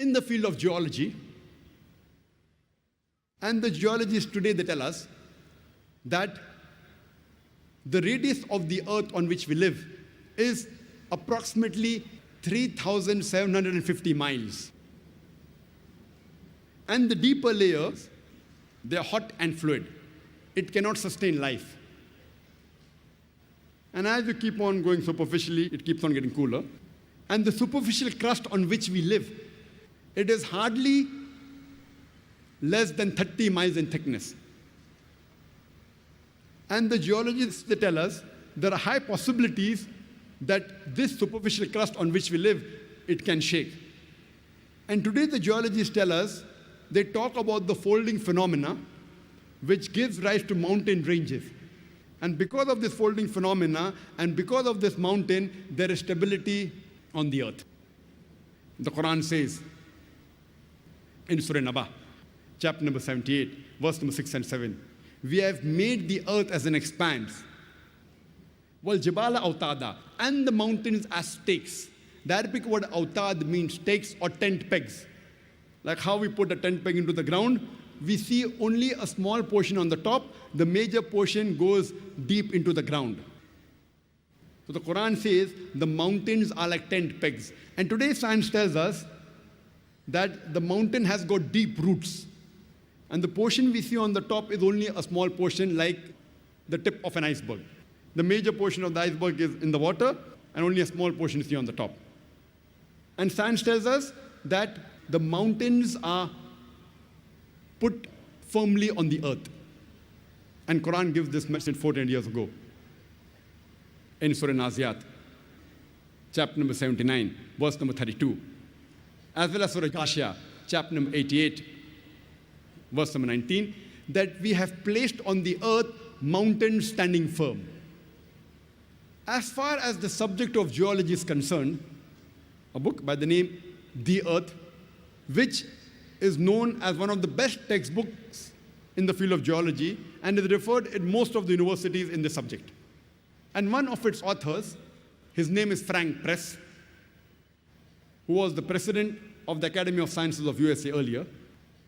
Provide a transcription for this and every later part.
in the field of geology. And the geologists today, they tell us that the radius of the earth on which we live is approximately 3,750 miles. And the deeper layers, they are hot and fluid. It cannot sustain life. And as you keep on going superficially, it keeps on getting cooler. And the superficial crust on which we live, it is hardly less than 30 miles in thickness. And the geologists, they tell us there are high possibilities that this superficial crust on which we live, it can shake. And today the geologists tell us, they talk about the folding phenomena, which gives rise to mountain ranges. And because of this folding phenomena, and because of this mountain, there is stability on the earth. The Qur'an says in Surah Naba, chapter number 78, verse number 6 and 7, we have made the earth as an expanse. Wal jibala autada, and the mountains as stakes. The Arabic word autad means stakes or tent pegs. Like how we put a tent peg into the ground, we see only a small portion on the top, the major portion goes deep into the ground. So the Quran says the mountains are like tent pegs. And today science tells us that the mountain has got deep roots. And the portion we see on the top is only a small portion, like the tip of an iceberg. The major portion of the iceberg is in the water, and only a small portion is here on the top. And science tells us that the mountains are put firmly on the earth. And Quran gives this message 400 years ago in Surah Naziat, chapter number 79, verse number 32. As well as Surah Ghashiyah, chapter number 88, verse number 19, that we have placed on the earth mountains standing firm. As far as the subject of geology is concerned, a book by the name The Earth, which is known as one of the best textbooks in the field of geology and is referred in most of the universities in this subject. And one of its authors, his name is Frank Press, who was the president of the Academy of Sciences of USA earlier,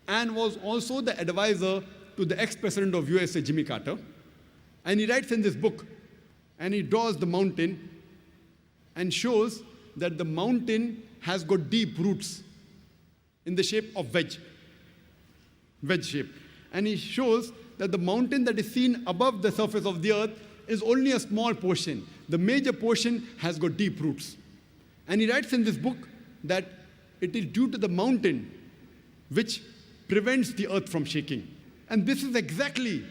and was also the advisor to the ex-president of USA, Jimmy Carter. And he writes in this book, and he draws the mountain and shows that the mountain has got deep roots in the shape of wedge shape. And he shows that the mountain that is seen above the surface of the earth is only a small portion. The major portion has got deep roots. And he writes in this book that it is due to the mountain which prevents the earth from shaking. And this is exactly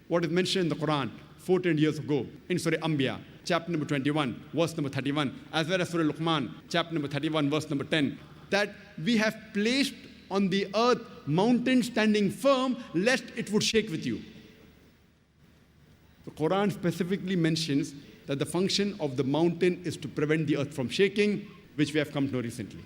what is mentioned in the Quran 14 years ago in Surah Anbiya, chapter number 21, verse number 31, as well as Surah Luqman, chapter number 31, verse number 10, that we have placed on the earth mountains standing firm, lest it would shake with you. The Quran specifically mentions that the function of the mountain is to prevent the earth from shaking, which we have come to know recently.